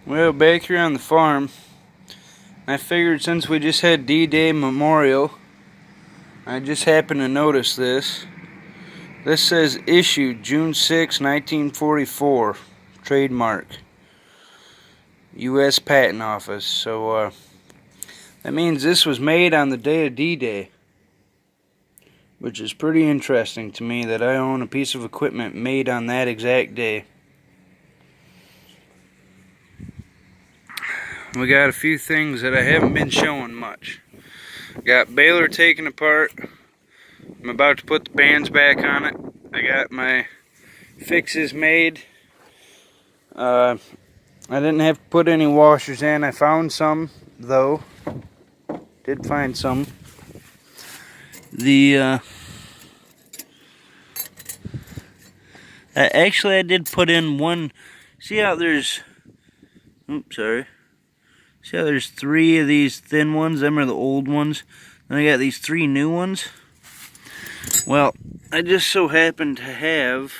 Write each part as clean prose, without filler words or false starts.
Well, back here on the farm, I figured since we just had D-Day Memorial, I just happened to notice this. This says issued June 6, 1944, trademark, U.S. Patent Office. So that means this was made on the day of D-Day, which is pretty interesting to me that I own a piece of equipment made on that exact day. We got a few things that I haven't been showing much. Got baler taken apart. I'm about to put the bands back on it. I got my fixes made. I didn't have to put any washers in. I found some, though. Did find some. Actually, I did put in one. See how there's... Oops, sorry. See how there's 3 of these thin ones? Them are the old ones. Then I got these 3 new ones. Well, I just so happen to have...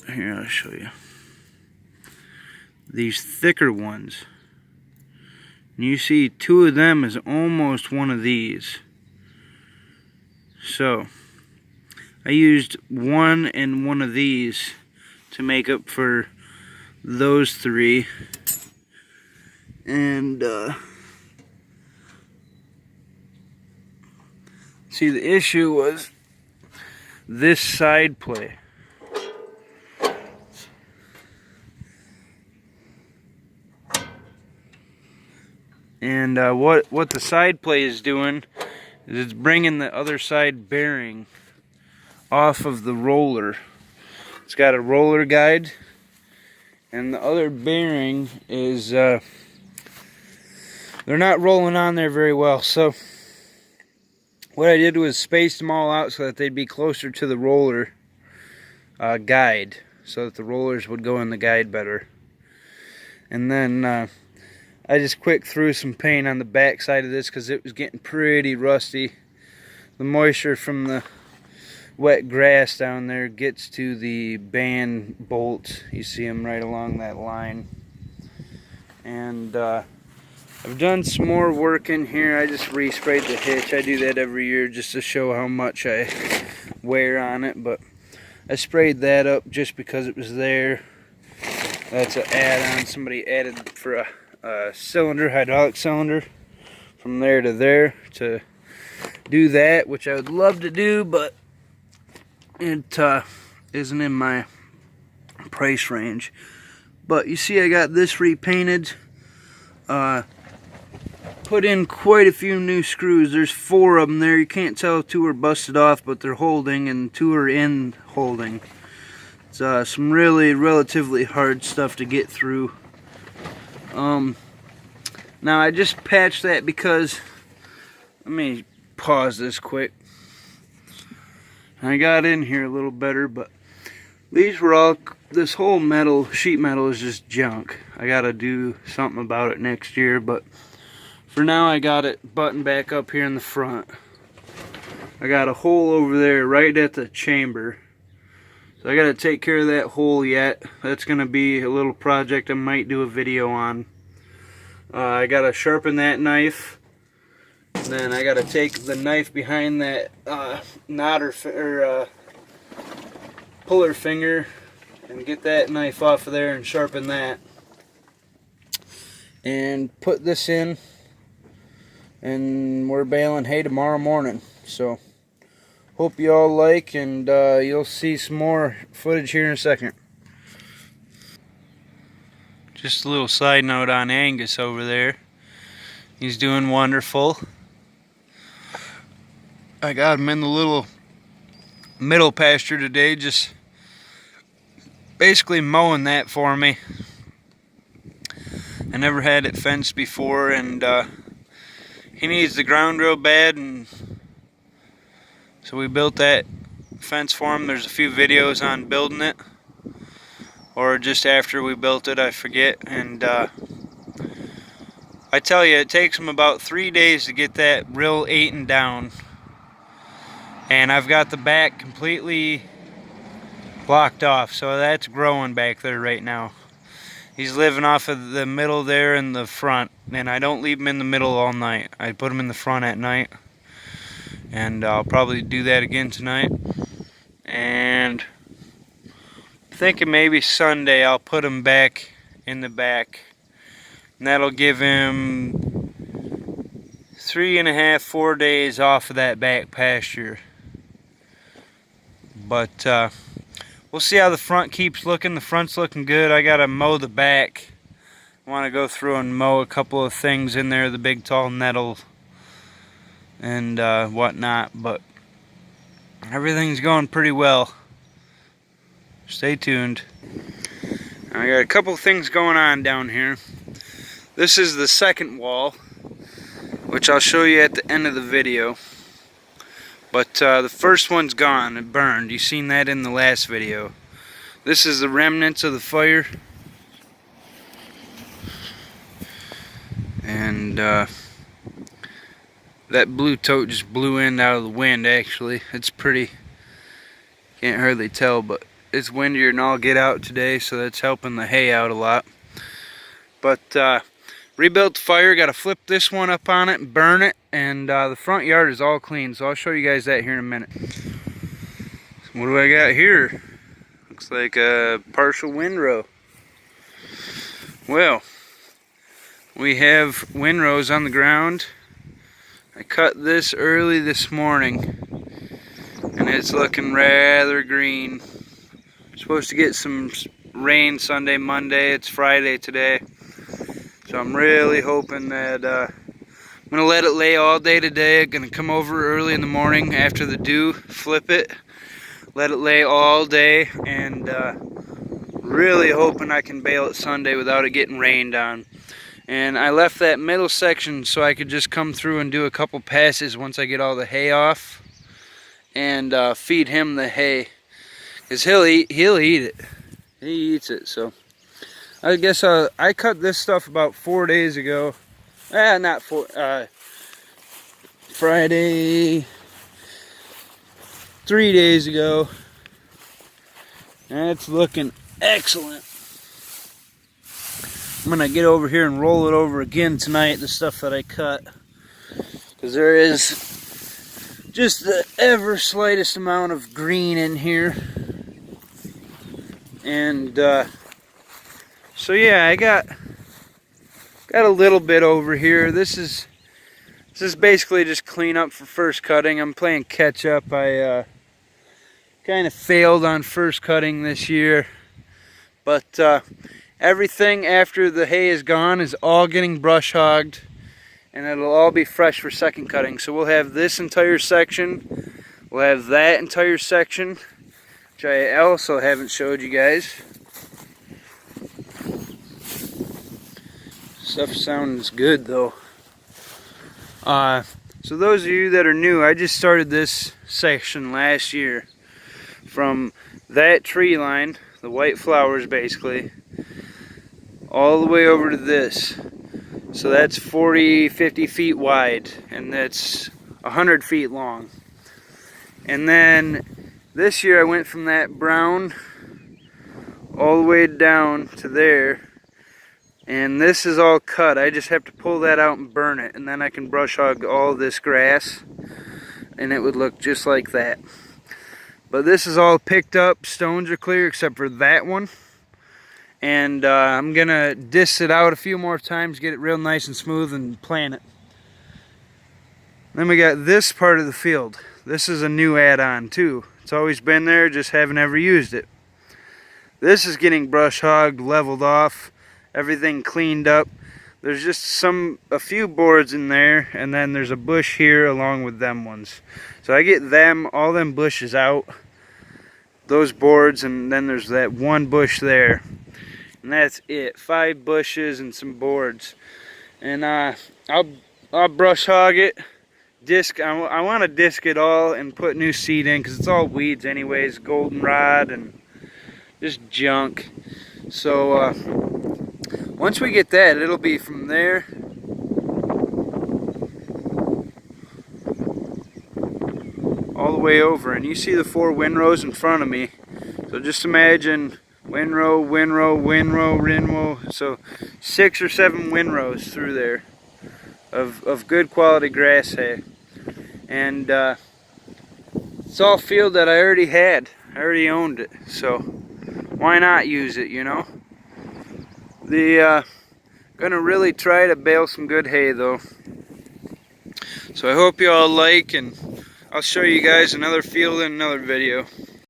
Here, I'll show you. These thicker ones. And you see 2 of them is almost one of these. So, I used 1 and 1 of these to make up for those 3. And see, the issue was this side play. And what the side play is doing is it's bringing the other side bearing off of the roller. It's got a roller guide, and the other bearing is they're not rolling on there very well. So what I did was space them all out so that they'd be closer to the roller guide, so that the rollers would go in the guide better. And then I just quick threw some paint on the back side of this because it was getting pretty rusty. The moisture from the wet grass down there gets to the band bolts. You see them right along that line. And I've done some more work in here. I just resprayed the hitch. I do that every year just to show how much I wear on it. But I sprayed that up just because it was there. That's an add-on. Somebody added for a cylinder, hydraulic cylinder, from there to there to do that, which I would love to do, but it isn't in my price range. But you see I got this repainted. Put in quite a few new screws. There's 4 of them there. You can't tell if 2 are busted off, but they're holding, and 2 are in holding. It's some really relatively hard stuff to get through. Now I just patched that because, let me pause this quick. I got in here a little better, but these were all, this whole metal, sheet metal is just junk. I gotta do something about it next year, but for now I got it buttoned back up here in the front. I got a hole over there right at the chamber. So I gotta take care of that hole yet. That's gonna be a little project I might do a video on. I gotta sharpen that knife. Then I gotta take the knife behind that puller finger and get that knife off of there and sharpen that. And put this in. And we're baling hay tomorrow morning. So hope you all like, and you'll see some more footage here in a second. Just a little side note on Angus over there. He's doing wonderful. I got him in the little middle pasture today, just basically mowing that for me. I never had it fenced before, and he needs the ground real bad, and so we built that fence for him. There's a few videos on building it, or just after we built it, I forget. And I tell you, it takes him about 3 days to get that real eaten down. And I've got the back completely blocked off, so that's growing back there right now. He's living off of the middle there in the front, and I don't leave him in the middle all night. I put him in the front at night, and I'll probably do that again tonight. And I'm thinking maybe Sunday I'll put him back in the back, and that'll give him 3.5, 4 days off of that back pasture. But we'll see how the front keeps looking. The front's looking good. I gotta mow the back. I want to go through and mow a couple of things in there, the big tall nettle and whatnot, but everything's going pretty well. Stay tuned. I got a couple of things going on down here. This is the second wall, which I'll show you at the end of the video. But the first one's gone. It burned. You seen that in the last video. This is the remnants of the fire. And that blue tote just blew in out of the wind, actually. It's pretty, can't hardly tell, but it's windier than all get out today, so that's helping the hay out a lot. But rebuilt the fire, got to flip this one up on it and burn it, and the front yard is all clean, so I'll show you guys that here in a minute. What do I got here? Looks like a partial windrow. Well, we have windrows on the ground. I cut this early this morning, and it's looking rather green. Supposed to get some rain Sunday, Monday. It's Friday today. So I'm really hoping that I'm going to let it lay all day today. I'm going to come over early in the morning after the dew, flip it, let it lay all day, and really hoping I can bale it Sunday without it getting rained on. And I left that middle section so I could just come through and do a couple passes once I get all the hay off and feed him the hay. Because he'll eat it. He eats it, so I guess I cut this stuff about 4 days ago. Not 4, Friday, 3 days ago. And it's looking excellent. I'm gonna get over here and roll it over again tonight, the stuff that I cut. Because there is just the ever slightest amount of green in here. And so yeah, I got a little bit over here. This is basically just clean up for first cutting. I'm playing catch up. I kind of failed on first cutting this year, but everything after the hay is gone is all getting brush hogged, and it'll all be fresh for second cutting. So we'll have this entire section, we'll have that entire section, which I also haven't showed you guys. Stuff sounds good though. So those of you that are new, I just started this section last year from that tree line, the white flowers basically, all the way over to this. So that's 40-50 feet wide, and that's 100 feet long. And then this year I went from that brown all the way down to there, and this is all cut. I just have to pull that out and burn it, and then I can brush hog all this grass, and it would look just like that. But this is all picked up, stones are clear except for that one. And I'm gonna disc it out a few more times, get it real nice and smooth, and plant it. Then we got this part of the field. This is a new add-on too. It's always been there, just haven't ever used it. This is getting brush hogged, leveled off, everything cleaned up. There's just a few boards in there, and then there's a bush here along with them ones. So I get all them bushes out, those boards, and then there's that one bush there. And that's it. 5 bushes and some boards. And I'll brush hog it. Disc. I want to disc it all and put new seed in because it's all weeds anyways. Goldenrod and just junk. So once we get that, it'll be from there all the way over. And you see the 4 windrows in front of me. So just imagine Windrow, windrow, windrow, windrow. So 6 or 7 windrows through there of good quality grass hay. And it's all field that I already had. I already owned it. So why not use it, you know? Gonna really try to bale some good hay though. So I hope you all like, and I'll show you guys another field in another video.